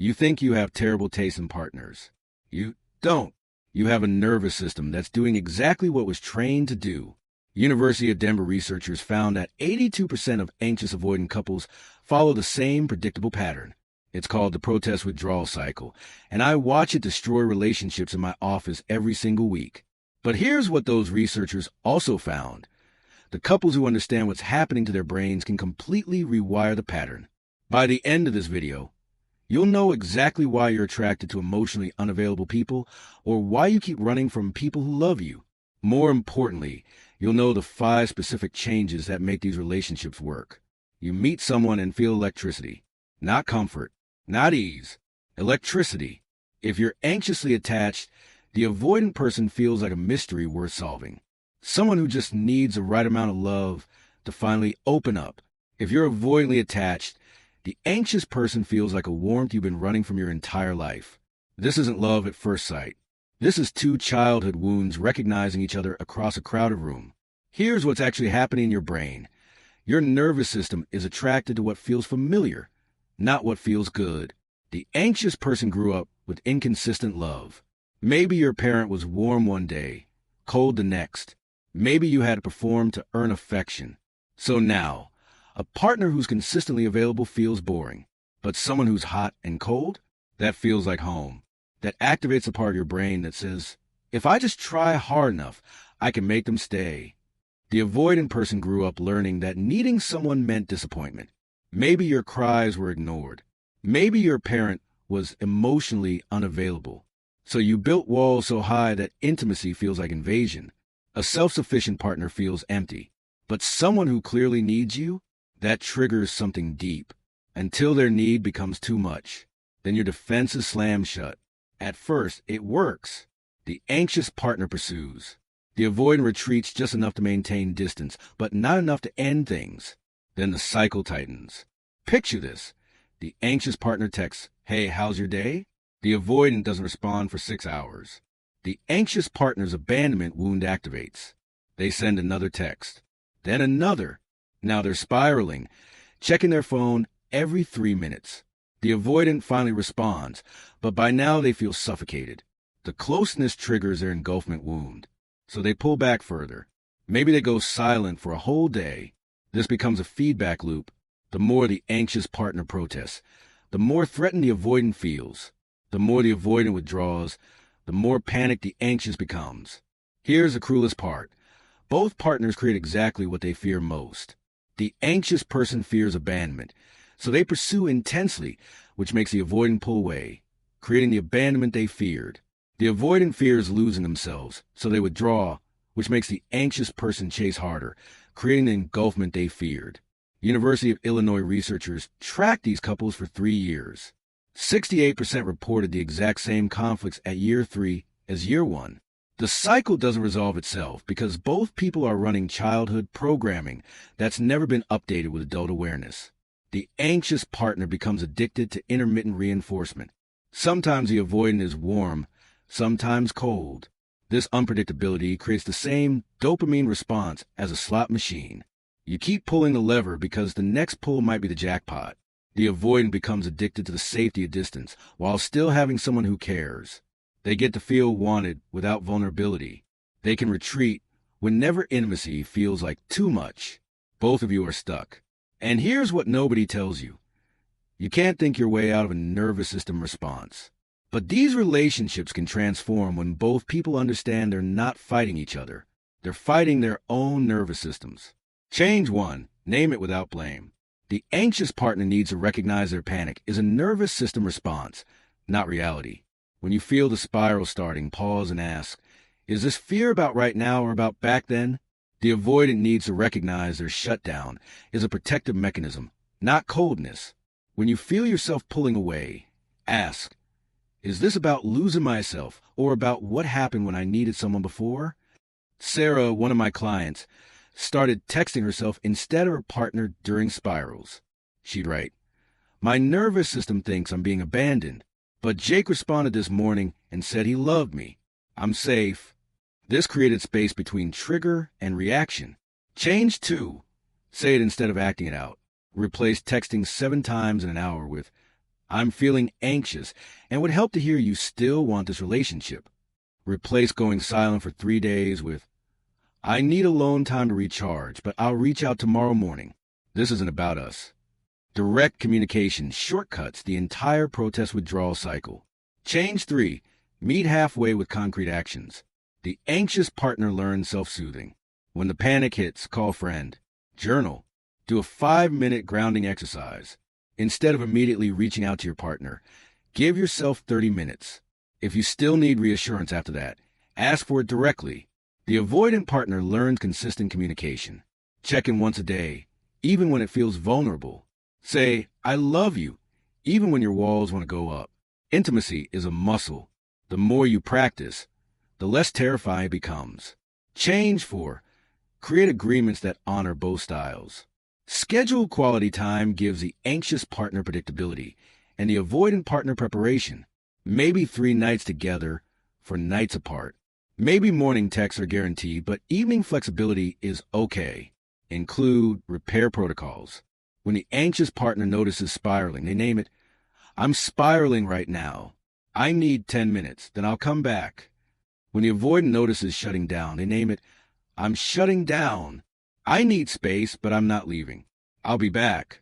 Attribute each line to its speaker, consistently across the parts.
Speaker 1: You think you have terrible taste in partners. You don't. You have a nervous system that's doing exactly what it was trained to do. University of Denver researchers found that 82% of anxious-avoidant couples follow the same predictable pattern. It's called the protest withdrawal cycle, and I watch it destroy relationships in my office every single week. But here's what those researchers also found. The couples who understand what's happening to their brains can completely rewire the pattern. By the end of this video, you'll know exactly why you're attracted to emotionally unavailable people or why you keep running from people who love you. More importantly, you'll know the 5 specific changes that make these relationships work. You meet someone and feel electricity. Not comfort, not ease. Electricity. If you're anxiously attached, the avoidant person feels like a mystery worth solving. Someone who just needs the right amount of love to finally open up. If you're avoidantly attached, the anxious person feels like a warmth you've been running from your entire life. This isn't love at first sight. This is 2 childhood wounds recognizing each other across a crowded room. Here's what's actually happening in your brain. Your nervous system is attracted to what feels familiar, not what feels good. The anxious person grew up with inconsistent love. Maybe your parent was warm one day, cold the next. Maybe you had to perform to earn affection. So now, a partner who's consistently available feels boring. But someone who's hot and cold, that feels like home. That activates a part of your brain that says, if I just try hard enough, I can make them stay. The avoidant person grew up learning that needing someone meant disappointment. Maybe your cries were ignored. Maybe your parent was emotionally unavailable. So you built walls so high that intimacy feels like invasion. A self-sufficient partner feels empty. But someone who clearly needs you, that triggers something deep. Until their need becomes too much. Then your defense is slammed shut. At first, it works. The anxious partner pursues. The avoidant retreats just enough to maintain distance, but not enough to end things. Then the cycle tightens. Picture this. The anxious partner texts, "Hey, how's your day?" The avoidant doesn't respond for 6 hours. The anxious partner's abandonment wound activates. They send another text. Then another. Now they're spiraling, checking their phone every 3 minutes. The avoidant finally responds, but by now they feel suffocated. The closeness triggers their engulfment wound, so they pull back further. Maybe they go silent for a whole day. This becomes a feedback loop. The more the anxious partner protests, the more threatened the avoidant feels. The more the avoidant withdraws, the more panicked the anxious becomes. Here's the cruelest part. Both partners create exactly what they fear most. The anxious person fears abandonment, so they pursue intensely, which makes the avoidant pull away, creating the abandonment they feared. The avoidant fears losing themselves, so they withdraw, which makes the anxious person chase harder, creating the engulfment they feared. University of Illinois researchers tracked these couples for 3 years. 68% reported the exact same conflicts at year 3 as year 1. The cycle doesn't resolve itself because both people are running childhood programming that's never been updated with adult awareness. The anxious partner becomes addicted to intermittent reinforcement. Sometimes the avoidant is warm, sometimes cold. This unpredictability creates the same dopamine response as a slot machine. You keep pulling the lever because the next pull might be the jackpot. The avoidant becomes addicted to the safety of distance while still having someone who cares. They get to feel wanted without vulnerability. They can retreat whenever intimacy feels like too much. Both of you are stuck. And here's what nobody tells you. You can't think your way out of a nervous system response. But these relationships can transform when both people understand they're not fighting each other. They're fighting their own nervous systems. Change 1. Name it without blame. The anxious partner needs to recognize their panic is a nervous system response, not reality. When you feel the spiral starting, pause and ask, is this fear about right now or about back then? The avoidant needs to recognize their shutdown is a protective mechanism, not coldness. When you feel yourself pulling away, ask, is this about losing myself or about what happened when I needed someone before? Sarah, one of my clients, started texting herself instead of her partner during spirals. She'd write, "My nervous system thinks I'm being abandoned, but Jake responded this morning and said he loved me. I'm safe." This created space between trigger and reaction. Change 2. Say it instead of acting it out. Replace texting 7 times in an hour with, I'm feeling anxious, and would help to hear you still want this relationship. Replace going silent for 3 days with, I need alone time to recharge, but I'll reach out tomorrow morning. This isn't about us. Direct communication shortcuts the entire protest withdrawal cycle. Change 3. Meet halfway with concrete actions. The anxious partner learns self-soothing. When the panic hits, call a friend. Journal. Do a 5-minute grounding exercise. Instead of immediately reaching out to your partner, give yourself 30 minutes. If you still need reassurance after that, ask for it directly. The avoidant partner learns consistent communication. Check in once a day, even when it feels vulnerable. Say, I love you, even when your walls want to go up. Intimacy is a muscle. The more you practice, the less terrifying it becomes. Change 4. Create agreements that honor both styles. Scheduled quality time gives the anxious partner predictability and the avoidant partner preparation. Maybe 3 nights together for nights apart. Maybe morning texts are guaranteed, but evening flexibility is okay. Include repair protocols. When the anxious partner notices spiraling, they name it, I'm spiraling right now. I need 10 minutes, then I'll come back. When the avoidant notices shutting down, they name it, I'm shutting down. I need space, but I'm not leaving. I'll be back.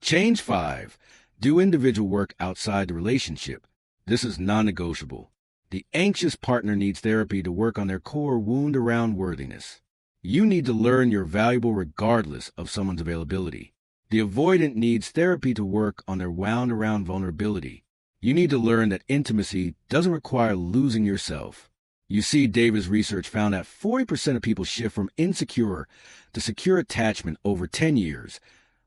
Speaker 1: Change 5. Do individual work outside the relationship. This is non-negotiable. The anxious partner needs therapy to work on their core wound around worthiness. You need to learn you're valuable regardless of someone's availability. The avoidant needs therapy to work on their wound around vulnerability. You need to learn that intimacy doesn't require losing yourself. You see, Davis' research found that 40% of people shift from insecure to secure attachment over 10 years,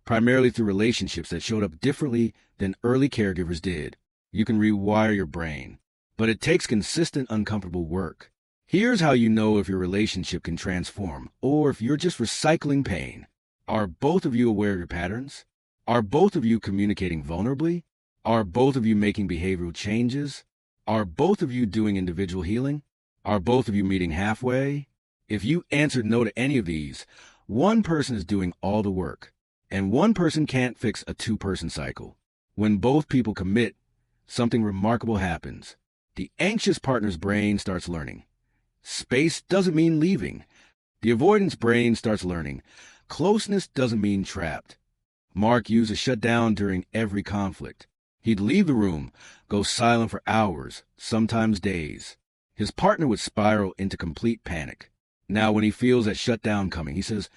Speaker 1: primarily through relationships that showed up differently than early caregivers did. You can rewire your brain, but it takes consistent, uncomfortable work. Here's how you know if your relationship can transform, or if you're just recycling pain. Are both of you aware of your patterns? Are both of you communicating vulnerably? Are both of you making behavioral changes? Are both of you doing individual healing? Are both of you meeting halfway? If you answered no to any of these, one person is doing all the work, and one person can't fix a 2-person cycle. When both people commit, something remarkable happens. The anxious partner's brain starts learning. Space doesn't mean leaving. The avoidance brain starts learning. Closeness doesn't mean trapped. Mark used to shut down during every conflict. He'd leave the room, go silent for hours, sometimes days. His partner would spiral into complete panic. Now, when he feels that shutdown coming, he says,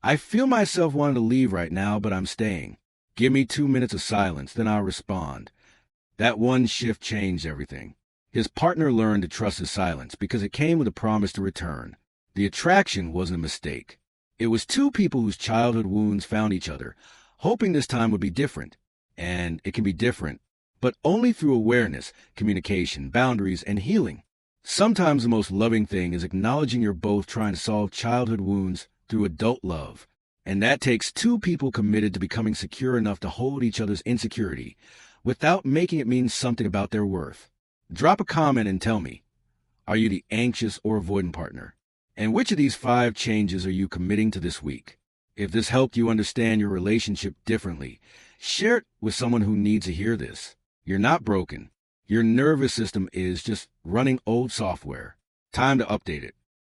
Speaker 1: I feel myself wanting to leave right now, but I'm staying. Give me 2 minutes of silence, then I'll respond. That one shift changed everything. His partner learned to trust his silence because it came with a promise to return. The attraction wasn't a mistake. It was 2 people whose childhood wounds found each other, hoping this time would be different. And it can be different, but only through awareness, communication, boundaries, and healing. Sometimes the most loving thing is acknowledging you're both trying to solve childhood wounds through adult love. And that takes 2 people committed to becoming secure enough to hold each other's insecurity without making it mean something about their worth. Drop a comment and tell me, are you the anxious or avoidant partner? And which of these 5 changes are you committing to this week? If this helped you understand your relationship differently, share it with someone who needs to hear this. You're not broken. Your nervous system is just running old software. Time to update it.